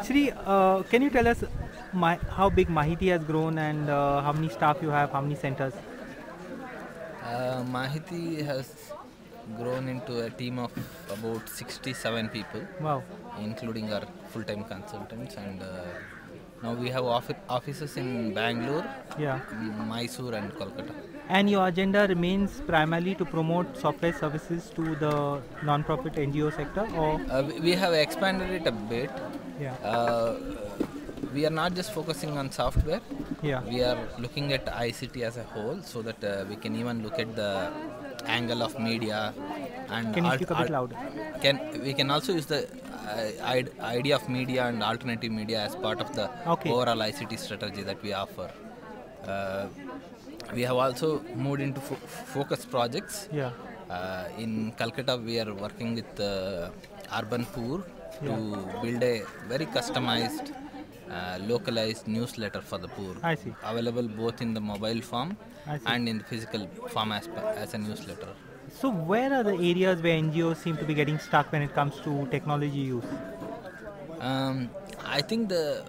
Sree, can you tell us how big Mahiti has grown and how many staff you have, how many centers? Mahiti has grown into a team of about 67 people, Wow. including our full-time consultants, and now we have offices in Bangalore, Yeah. Mysore, and Kolkata. And your agenda remains primarily to promote software services to the non-profit NGO sector, or We have expanded it a bit. yeah, Uh, we are not just focusing on software. yeah. We are looking at ICT as a whole, so that we can even look at the angle of media and Can you speak a bit louder? we can also use the idea of media and alternative media as part of the Okay. overall ICT strategy that we offer. Uh, we have also moved into focus projects. Yeah. In Calcutta, we are working with Urban Poor Yeah. to build a very customized, localized newsletter for the poor. I see. Available both in the mobile form I see. and in the physical form as a newsletter. So where are the areas where NGOs seem to be getting stuck when it comes to technology use? I think the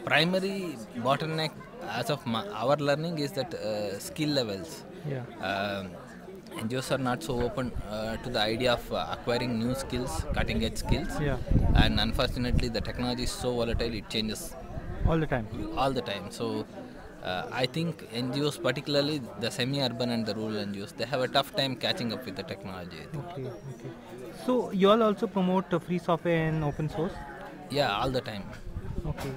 primary bottleneck as of our learning is that skill levels. Yeah. NGOs are not so open to the idea of acquiring new skills, cutting edge skills. Yeah. And unfortunately, the technology is so volatile, it changes All the time. all the time. So I think NGOs, particularly the semi-urban and the rural NGOs, they have a tough time catching up with the technology, I think. Okay. Okay. So you all also promote free software and open source? Yeah, all the time. Okay.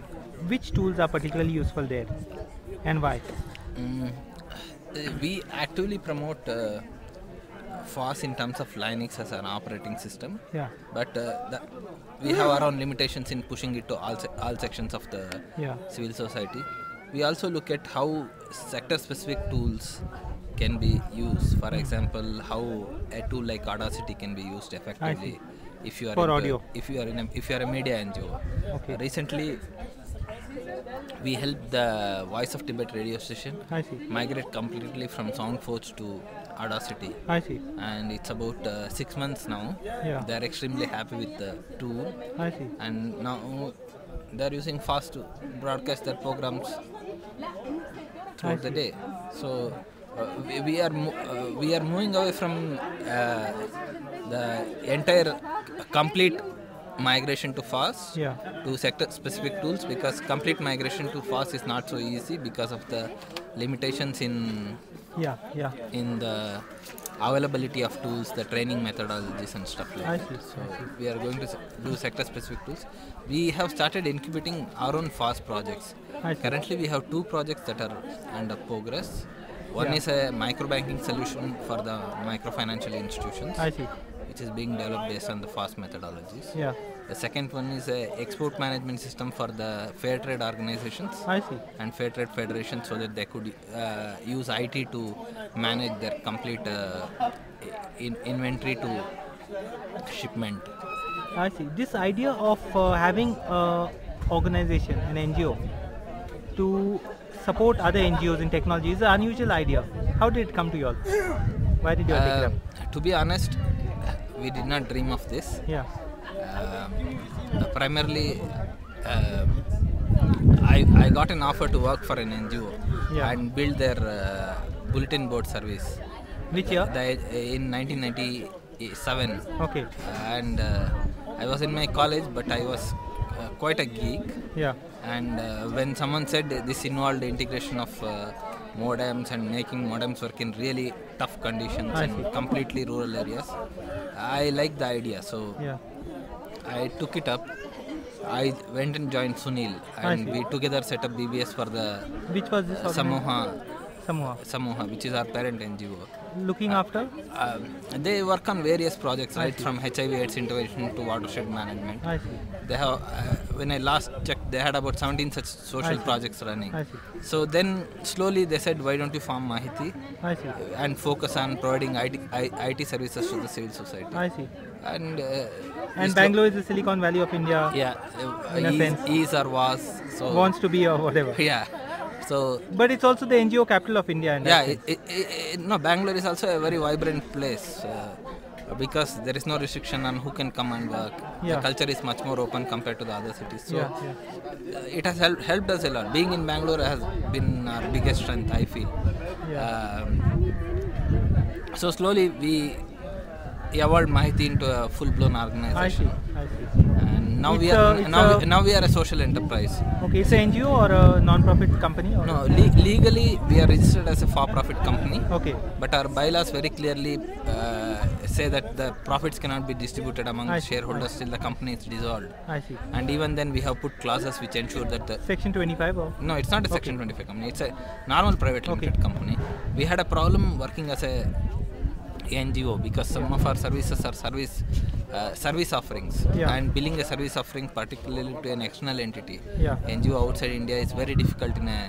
Which tools are particularly useful there, and why? We actively promote FOSS in terms of Linux as an operating system. Yeah. But we have our own limitations in pushing it to all sections of the Yeah. civil society. We also look at how sector-specific tools can be used. For example, how a tool like Audacity can be used effectively if you are For audio. if you are a media NGO. Okay. Recently, we helped the Voice of Tibet radio station I see. migrate completely from SoundForge to Audacity. I see. And it's about 6 months now. Yeah. They're extremely happy with the tool, I see. and now they're using FAST to broadcast their programs throughout the day. So we are moving away from the entire complete migration to FAST Yeah. to sector specific tools, because complete migration to FAST is not so easy because of the limitations in Yeah. Yeah. the availability of tools, the training methodologies and stuff like I that. see. So we are going to do sector specific tools. We have started incubating our own FAST projects. I see. Currently we have 2 projects that are under progress. One is a microbanking solution for the microfinancial institutions, I see. which is being developed based on the FAST methodologies. Yeah. The second one is a export management system for the fair trade organizations I see. and fair trade federations, so that they could use IT to manage their complete inventory to shipment. I see. This idea of having an organization, an NGO, to support other NGOs in technology is an unusual idea. How did it come to you all? Why did you all take it up? To be honest, we did not dream of this. Yeah. Primarily, I got an offer to work for an NGO Yeah. and build their bulletin board service. Which year? In 1997. Okay. And I was in my college, but I was quite a geek. Yeah. And when someone said this involved integration of modems and making modems work in really tough conditions I in see. completely rural areas, I liked the idea. So Yeah. I took it up. I went and joined Sunil, and see. we together set up BBS for the Which was this organization? Samoha, which is our parent NGO. Looking after? They work on various projects, right from HIV/AIDS intervention to watershed management. I see. They have, when I last checked, they had about 17 such social projects running. I see. So then slowly they said, why don't you form Mahiti I see. and focus on providing IT services to the civil society. I see. And And Bangalore is the Silicon Valley of India. yeah, in a sense. is or was. So Wants to be or whatever. yeah. So But it's also the NGO capital of India. In that yeah, sense. no, Bangalore is also a very vibrant place. because there is no restriction on who can come and work. Yeah. The culture is much more open compared to the other cities. So Yeah. it has helped us a lot. Being in Bangalore has been our biggest strength, I feel. Yeah. So slowly we evolved Mahiti into a full-blown organization. I see. And now It's now we are a social enterprise. Okay, it's an NGO or a non-profit company? Or? No, legally we are registered as a for-profit company. Okay. But our bylaws very clearly say that the profits cannot be distributed among shareholders till the company is dissolved. I see. And even then we have put clauses which ensure that the... Section 25 or? No, it's not a Section 25 company. It's a normal private limited company. We had a problem working as a NGO because some of our services are service offerings, and billing a service offering particularly to an external entity. NGO outside India is very difficult in a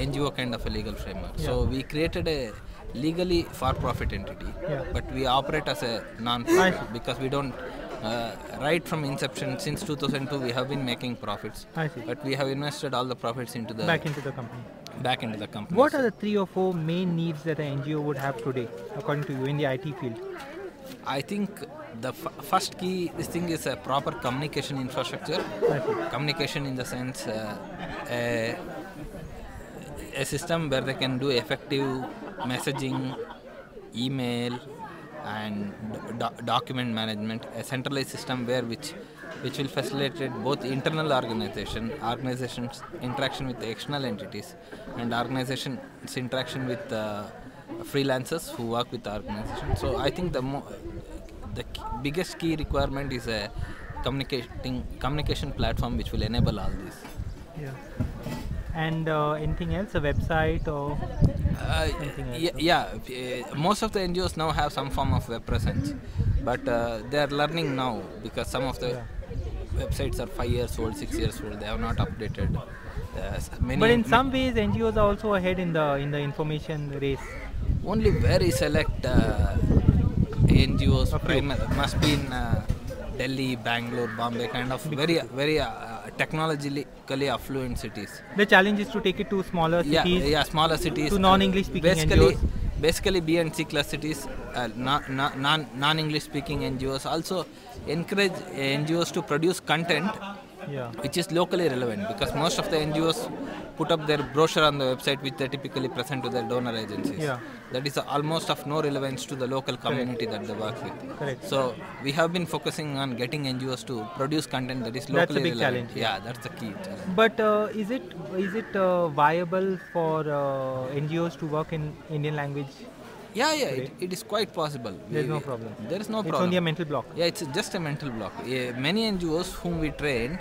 NGO kind of a legal framework. So we created a legally for-profit entity, but we operate as a non-profit because we don't. Right from inception, since 2002, we have been making profits, but we have invested all the profits into the back into the company. What are the 3 or 4 main needs that an NGO would have today, according to you, in the IT field? I think the first key thing is a proper communication infrastructure. Communication in the sense a system where they can do effective messaging, email, and document management, a centralized system which will facilitate both internal organizations interaction with the external entities, and organizations interaction with freelancers who work with the organization. So I think the biggest key requirement is a communication platform which will enable all this. Yeah. And anything else, a website or anything else? Most of the NGOs now have some form of web presence, but they are learning now because some of the websites are 5 years old, 6 years old. They have not updated. But in some ways, NGOs are also ahead in the information race. Only very select NGOs must be in Delhi, Bangalore, Bombay, kind of very technologically affluent cities. The challenge is to take it to smaller cities. Smaller cities. To non-English speaking NGOs. Basically B and C class cities, non-English speaking NGOs. Also encourage NGOs to produce content which is locally relevant, because most of the NGOs put up their brochure on the website which they typically present to their donor agencies. That is almost of no relevance to the local community that they work with. So we have been focusing on getting NGOs to produce content that is locally relevant. That's a big challenge. That's the key challenge. But is it viable for NGOs to work in Indian language? It is quite possible. There is no problem. It's only a mental block. It's just a mental block. Many NGOs whom we trained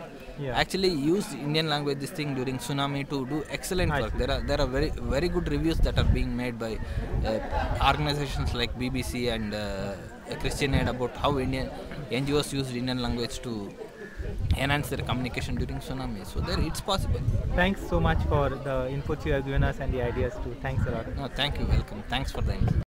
actually used Indian language during tsunami to do excellent work. There are very good reviews that are being made by organizations like BBC and Christian Aid about how NGOs used Indian language to enhance their communication during tsunami. So it's possible. Thanks so much for the inputs you have given us and the ideas too. Thanks a lot. No, thank you. Welcome. Thanks for the input.